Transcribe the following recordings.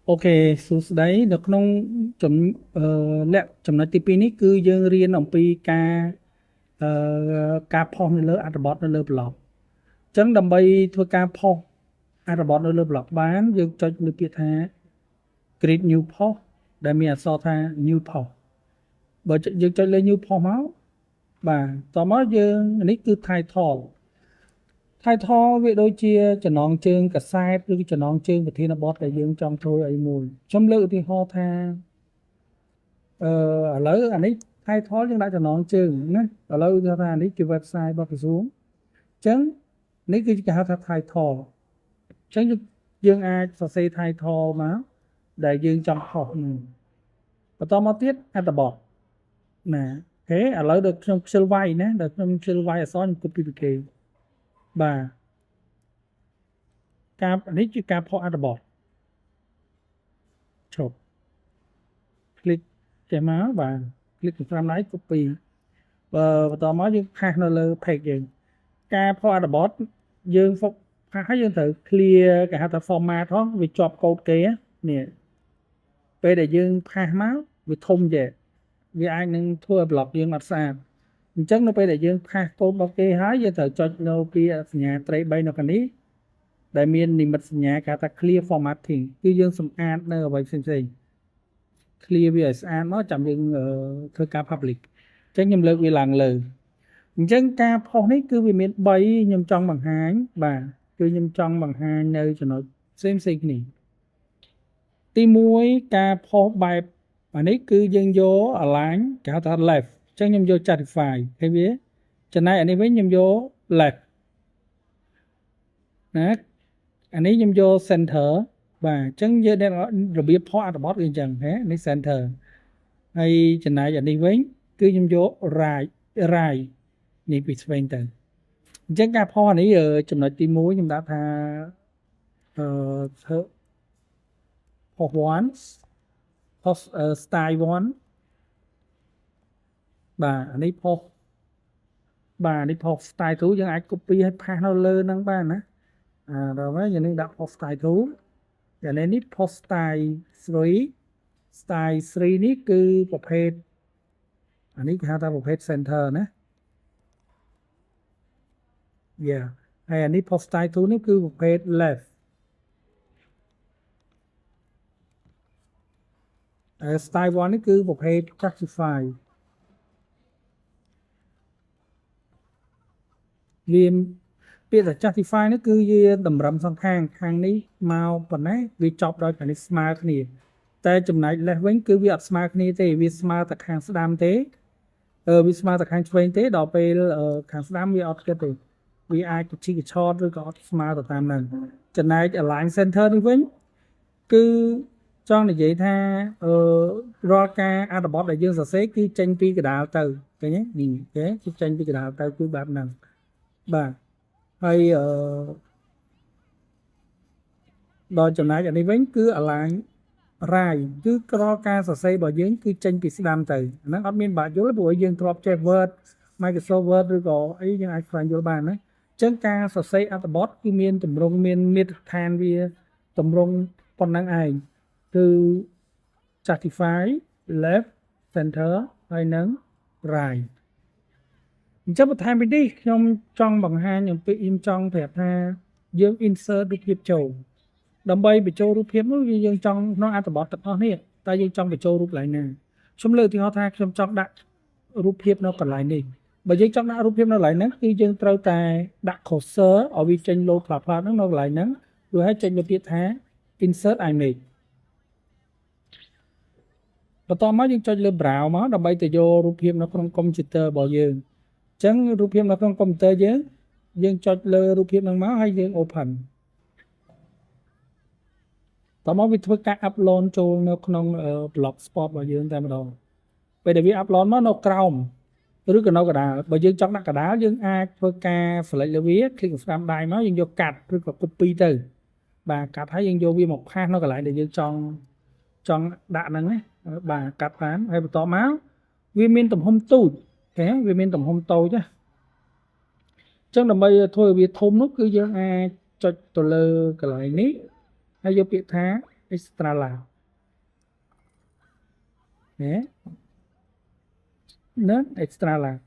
Ok, số đấy được không chấm lẹ chấm nói tí ní cứ dương riêng ông pi ca phong nó lơ atbot nó lơ block chẳng đầm bay thua ca phong atbot nó lơ block bán dương cho nó biết ha create new port để mình so tha new port bởi dương cho lên new port máu và tỏ máu dương này cứ thay thò về đôi chia cho nón chương cả sai rồi cho nón chương và thiên là bot để dương trong thôi ấy mùi chấm lự thì ho tha ở lỡ anh ấy thay thói nhưng đã cho nón chương nữa ở lỡ cho ta anh cái website bắt xuống chấn nếu cái hao thay thò chấn dương ai sẽ xây thay thò mà để dương trong học và to mất tiết hay là bọt nè thế ở lỡ được trong sơ vai nè được trong sơ vai ở sau những copy kì bà cáp anh ấy chỉ cáp họ ăn bọt chụp click cái máu và click vào máy copy vàต่อมาយើងផាសនៅលើ page យើងការផុស Addbot យើងផុសផាសហើយយើងត្រូវ clear គេហៅថា format ផងវាជាប់កូដគេនេះពេលដែលយើងផាសមកវាធំចេះវាអាចនឹងធ្វើឲ្យ block យើងអត់ស្អាតអញ្ចឹងនៅពេលដែលយើងផាសកូដរបស់គេហើយយើងត្រូវចុចនៅពីសញ្ញាត្រី3នៅខាងនេះដែលមាននិមិត្តសញ្ញាគេថា clear formatting គឺយើងសម្អាតនៅអ្វីផ្សេងៗ clear វាឲ្យស្អាតមកចាំយើងធ្វើការ public ចឹងខ្ញុំលើកវាឡើងលើអញ្ចឹងការផុសនេះគឺវាមាន3ខ្ញុំចង់បង្ហាញបាទគឺខ្ញុំចង់បង្ហាញនៅចំណុចផ្សេងៗគ្នាទី1ការផុសបែបអានេះគឺយើងយក align គេហៅថា left អញ្ចឹងខ្ញុំយក justify ឃើញវាចំណែកអានេះវិញខ្ញុំយក left ណាអានេះខ្ញុំយក center បាទអញ្ចឹងយើងរបៀបផុស Addbot គឺអញ្ចឹងហ៎នេះ center ហើយចំណែកអានេះវិញគឺខ្ញុំយក right នេះពីស្វែងទៅអញ្ចឹងការផុសនេះចំណុចទី1ខ្ញុំដាក់ថាធ្វើផុស1ផុស style 1បាទអានេះផុសបាទនេះផុស style 2យើងអាច copy ឲ្យផាសនៅលើហ្នឹងបានណាដល់ហើយយើងនឹងដាក់ផុស style 2យ៉ាងនេះផុស style 3 នេះគឺប្រភេទអានេះគេហៅថាប្រភេទ center ណាហើយអានេះ post style 2នេះគឺប្រភេទ left style 1នេះគឺប្រភេទ justify វាពាក្យថា justify នេះគឺវាតម្រឹមសងខាងនេះមកប៉ុណ្ណេះវាចប់ដោយខាងនេះស្មើគ្នាតែចំណែក left វិញគឺវាអត់ស្មើគ្នាទេវាស្មើតែខាងស្ដាំទេវាស្មើតែខាងឆ្វេងទេដល់ពេលខាងស្ដាំវាអត់គិតទេវាអាចកជីកឆតឬក៏អត់ស្មើទៅតាមហ្នឹងចំណែក align center នេះវិញគឺចង់និយាយថារាល់ការ Addbot ដែលយើងសរសេរគឺចេញពីកដាលទៅឃើញទេនេះគេគឺចេញពីកដាលទៅគឺបែបហ្នឹងបាទហើយដល់ចំណែកអានេះវិញគឺ align right គឺក្រការសរសេររបស់យើងគឺចេញពីស្ដាំទៅអាហ្នឹងអត់មានបាក់យល់ព្រោះយើងធ្លាប់ចេះ Word Microsoft Word ឬក៏អីយើងអាចស្វែងយល់បានណាអញ្ចឹងការសរសេរ Addbot គឺមានទម្រង់មានមាត្រដ្ឋានវាទម្រង់ប៉ុណ្ណឹងឯងគឺ justify left center ហើយនឹង right អញ្ចឹងបន្ថែមពីនេះខ្ញុំចង់បង្ហាញអំពីខ្ញុំចង់ប្រាប់ថាយើង insert រូបភាពចូលដើម្បីបញ្ចូលរូបភាពនោះយើងចង់ក្នុង Addbot ទាំងអស់នេះតែយើងចង់បញ្ចូលរូបកន្លែងណាខ្ញុំលើកឧទាហរណ៍ថាខ្ញុំចង់ដាក់រូបភាពនៅកន្លែងនេះបើយើងចង់ដាក់រូបភាពនៅកន្លែងហ្នឹងគឺយើងត្រូវតែដាក់ cursor ឲ្យវាចេញ load ផ្លាតៗហ្នឹងនៅកន្លែងហ្នឹងរួចហើយចេញមកទៀតថា insert image បន្ទាប់មកយើងចុចលើ browse មកដើម្បីទៅយករូបភាពនៅក្នុង computer របស់យើងអញ្ចឹងរូបភាពនៅក្នុង computer យើងចុចលើរូបភាពហ្នឹងមកហើយយើង open តោះមកវាធ្វើការ upload ចូលនៅក្នុង blogspot របស់យើងតែម្ដងពេលដែលវា upload មកនៅក្រោមឬក៏នៅកណ្ដាលបើយើងចង់ដាក់កណ្ដាលយើងអាចធ្វើការ select លើវា click ស្ដាំដៃមកយើងយកកាត់ឬក៏ copy ទៅបាទកាត់ហើយយើងយកវាមកផាសនៅកន្លែងដែលយើងចង់ដាក់ហ្នឹងណាបាទកាត់បានហើយបន្តមកវាមានទំហំទូចឃើញវាមានទំហំតូចណាអញ្ចឹងដើម្បីធ្វើឲ្យវាធំនោះគឺយើងអាចចុចទៅលើកន្លែងនេះហើយយកពាក្យថា extra large ណា extra large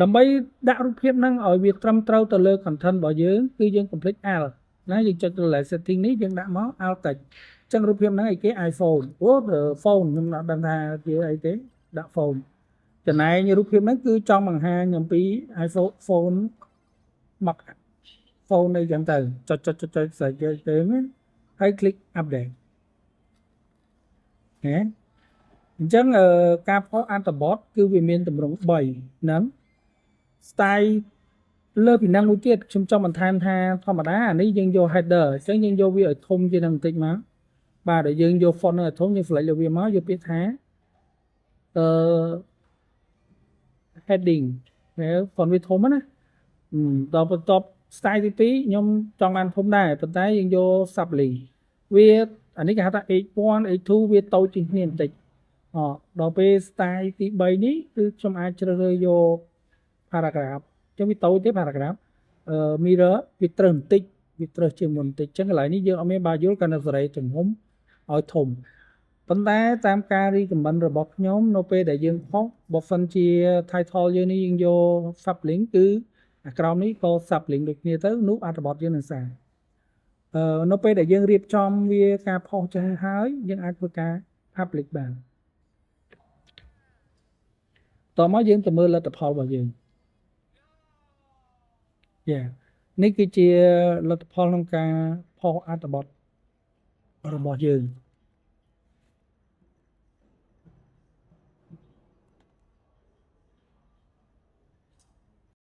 ដើម្បីដាក់រូបភាពហ្នឹងឲ្យវាត្រឹមត្រូវទៅលើ content របស់យើងគឺយើង complete alt ណាយើងចុចទៅលើ setting នេះយើងដាក់មក alt តិចអញ្ចឹងរូបភាពហ្នឹងឯគេ iPhone អូ phone ខ្ញុំអត់ដឹងថាជាអីទេដាក់ phone ចំណែករូបភាពហ្នឹងគឺចង់បង្ហាញអំពី iPhone phone មក phone អីចឹងទៅចុចស្រេចទៅហើយ click update ណាអញ្ចឹងការផុស Artabot គឺវាមានទម្រង់3ហ្នឹង style លើពីហ្នឹងមួយទៀតខ្ញុំចង់បន្ថែមថាធម្មតាអានេះយើងយក header អញ្ចឹងយើងយកវាឲ្យធំជាងនឹងបន្តិចមកបាទដែលយើងយក font នឹងឲ្យធំយើង select លើវាមកយកពាក្យថាheading វា font វាធំណាដល់បន្ទាប់ style ទី2ខ្ញុំចង់បានធំដែរប៉ុន្តែយើងយក sublink វាអានេះគេហៅថា H1 H2 វាតូចជាងគ្នាបន្តិចដល់ពេល style ទី3នេះគឺខ្ញុំអាចជ្រើសរើសយក paragraph ចឹងវាតូចទេ paragraph mirror វាត្រូវបន្តិចវាត្រូវជាងមុនបន្តិចចឹងកន្លែងនេះយើងអត់មានបាយល់កាន់តែសេរីទំហំឲ្យធំប៉ុន្តែតាមការ recommend របស់ខ្ញុំនៅពេលដែលយើងផុសបើសិនជា title យើងនេះយើងយក sublink គឺអាក្រោមនេះក៏ sublink ដូចគ្នាទៅនោះ Artabot យើងនឹងសារនៅពេលដែលយើងរៀបចំវាការផុសចឹងហើយយើងអាចធ្វើការ public បានតោះមកយើងទៅមើលលទ្ធផលរបស់យើងនេះគឺជាលទ្ធផលក្នុងការផុស Artabot របស់យើង